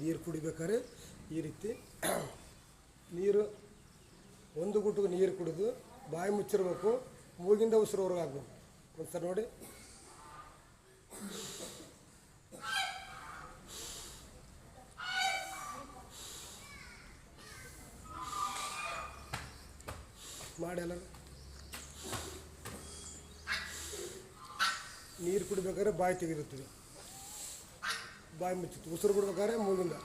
ನೀರು ಕುಡಿಬೇಕಾದ್ರೆ ಈ ರೀತಿ ನೀರು ಒಂದು ಗುಟ್ಟಿಗೆ ನೀರು ಕುಡಿದು ಬಾಯಿ ಮುಚ್ಚಿರ್ಬೇಕು, ಮೂಗಿಂದ ಉಸಿರು ಹೊರಗೆ ಆಗ್ಬೇಕು. ಒಂದ್ಸರಿ ನೋಡಿ. ಮಾಡಿ ಎಲ್ಲ ನೀರು ಕುಡಿಬೇಕಾದ್ರೆ ಬಾಯಿ ತೆಗೆದಿರ್ತೀವಿ, ಬಾಯಿ ಮುಚ್ಚುತ್ತೆ. ಉಸಿರು ಬಿಡ್ಬೇಕಾದ್ರೆ ಮೂಗಿಂದ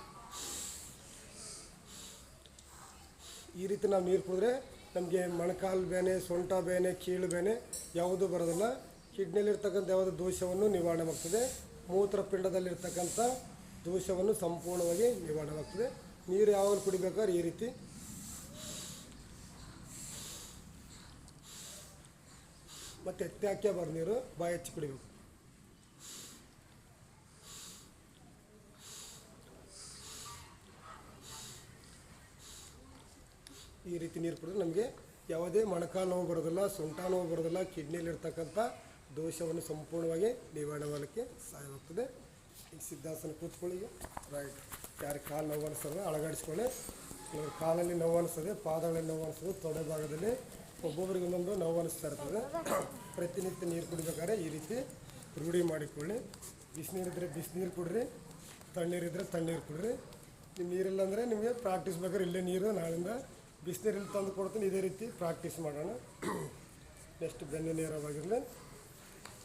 ಈ ರೀತಿ ನಾವು ನೀರು ಕುಡಿದ್ರೆ ನಮಗೆ ಮೊಣಕಾಲು ಬೇನೆ, ಸೊಂಟ ಬೇನೆ, ಕೀಳು ಬೇನೆ ಯಾವುದೂ ಬರೋದಿಲ್ಲ. ಕಿಡ್ನಿಯಲ್ಲಿರ್ತಕ್ಕಂಥ ಯಾವುದೇ ದೋಷವನ್ನು ನಿವಾರಣೆವಾಗ್ತದೆ. ಮೂತ್ರಪಿಂಡದಲ್ಲಿರ್ತಕ್ಕಂಥ ದೋಷವನ್ನು ಸಂಪೂರ್ಣವಾಗಿ ನಿವಾರಣೆವಾಗ್ತದೆ. ನೀರು ಯಾವಾಗ ಕುಡಿಬೇಕಾದ್ರೆ ಈ ರೀತಿ ಮತ್ತು ಎತ್ತಿ ಹಾಕಿ ನೀರು ಬಾಯಿ ಹೆಚ್ಚಿ ಕುಡಿಬೇಕು. ಈ ರೀತಿ ನೀರು ಕುಡಿದ್ರೆ ನಮಗೆ ಯಾವುದೇ ಮೊಣಕಾಲು ನೋವು ಬರೋದಿಲ್ಲ, ಸೊಂಟ ನೋವು ಬರೋದಿಲ್ಲ. ಕಿಡ್ನಿಯಲ್ಲಿರ್ತಕ್ಕಂಥ ದೋಷವನ್ನು ಸಂಪೂರ್ಣವಾಗಿ ನಿವಾರಣೆ ಮಾಡಲಿಕ್ಕೆ ಸಹಾಯವಾಗ್ತದೆ. ಈಗ ಸಿದ್ಧಾಸನ ಕೂತ್ಕೊಳ್ಳಿ. ರೈಟ್. ಯಾರಿಗೆ ಕಾಲು ನೋವು ಅನಿಸ್ತದೆ ಅಳಗಾಡಿಸ್ಕೊಳ್ಳಿ. ಕಾಲಲ್ಲಿ ನೋವು ಅನಿಸ್ತದೆ, ಪಾದಗಳಲ್ಲಿ ನೋವು ಅನಿಸ್ತದೆ, ತೊಡೆ ಭಾಗದಲ್ಲಿ ಒಬ್ಬೊಬ್ಬರಿಗೆ ಒಂದೊಂದು ನೋವು ಅನಿಸ್ತಾ ಇರ್ತದೆ. ಪ್ರತಿನಿತ್ಯ ನೀರು ಕುಡಿಬೇಕಾದ್ರೆ ಈ ರೀತಿ ರೂಢಿ ಮಾಡಿಕೊಳ್ಳಿ. ಬಿಸಿನೀರಿದ್ದರೆ ಬಿಸಿನೀರು ಕುಡ್ರಿ, ತಣ್ಣೀರಿದ್ದರೆ ತಣ್ಣೀರು ಕುಡ್ರಿ. ನಿಮ್ಮ ನೀರಿಲ್ಲ ಅಂದರೆ ನಿಮಗೆ ಪ್ರಾಕ್ಟೀಸ್ ಬೇಕಾದ್ರೆ ಇಲ್ಲೇ ನೀರು ನಾಳಿಂದ ಬಿಸಿನೀರಲ್ಲಿ ತಂದು ಕೊಡ್ತೀನಿ. ಇದೇ ರೀತಿ ಪ್ರಾಕ್ಟೀಸ್ ಮಾಡೋಣ. ನೆಕ್ಸ್ಟ್ ಬೆನ್ನು ನೇರವಾಗಿರಲಿ.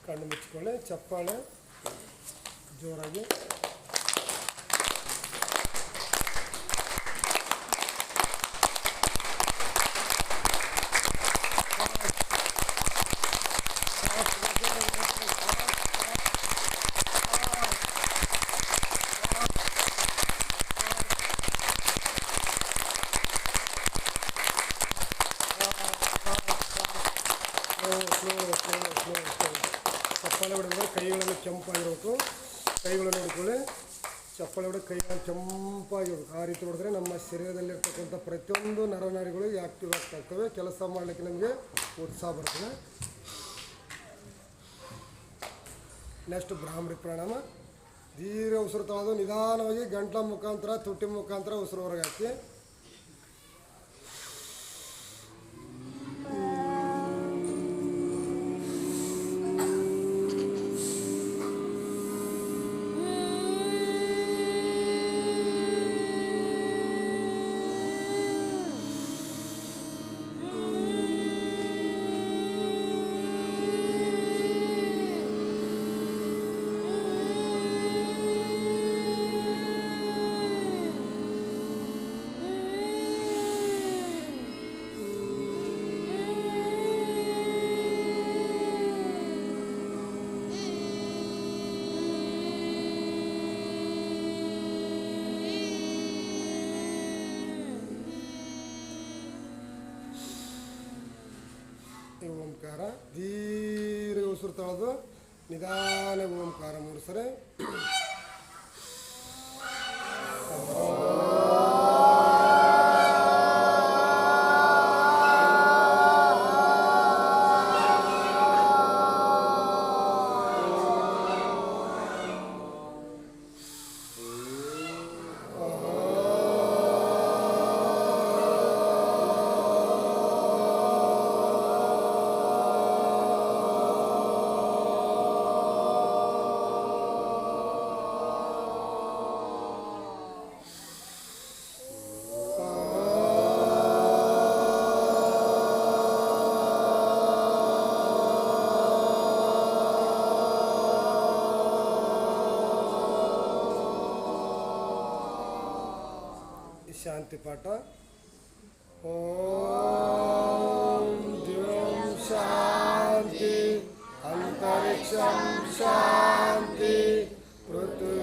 ಕಣ್ಣು ಮುಚ್ಕೊಳ್ಳಿ. ಚಪ್ಪಾಳೆ ಜೋರಾಗಿ. ಚಪ್ಪಾಳೆ ಹೊಡೆದ್ರೆ ಕೈಗಳನ್ನು ಕೆಂಪಾಗಿರಬೇಕು. ಕೈಗಳನ್ನು ನೋಡ್ಕೊಳ್ಳಿ. ಚಪ್ಪಾಳೆ ಹೊಡೆದು ಕೈಗಳನ್ನು ಕೆಂಪಾಗಿರ್ಬೇಕು. ಆ ರೀತಿ ಹೊಡೆದ್ರೆ ನಮ್ಮ ಶರೀರದಲ್ಲಿರ್ತಕ್ಕಂಥ ಪ್ರತಿಯೊಂದು ನರನಾರಿಗಳು ಆ್ಯಕ್ಟಿವ್ ಆಗ್ತಾಯಿರ್ತವೆ. ಕೆಲಸ ಮಾಡಲಿಕ್ಕೆ ನಮಗೆ ಉತ್ಸಾಹ ಬರ್ತದೆ. ನೆಕ್ಸ್ಟ್ ಭ್ರಾಮರಿ ಪ್ರಾಣಾಯಾಮ. ದೀರ್ಘ ಉಸಿರು ತಗೊಳ್ಳೋದು. ನಿಧಾನವಾಗಿ ಗಂಟ್ಲ ಮುಖಾಂತರ, ತುಟಿ ಮುಖಾಂತರ ಉಸಿರು ಹೊರಗೆ ಹಾಕಿ. ಓಂಕಾರ. ದೀರ್ಘ ಉಸಿರು ತಗೊಳ್ಳೋದು. ನಿಧಾನ ಓಂಕಾರ 3 ಸರಿ. ಶಾಂತಿ ಪಾಠ. ಓಂ ದ್ಯಂ ಶಾಂತಿ, ಅಂತರಿಕ್ಷಂ ಶಾಂತಿ, ಪೃಥ್ವಿ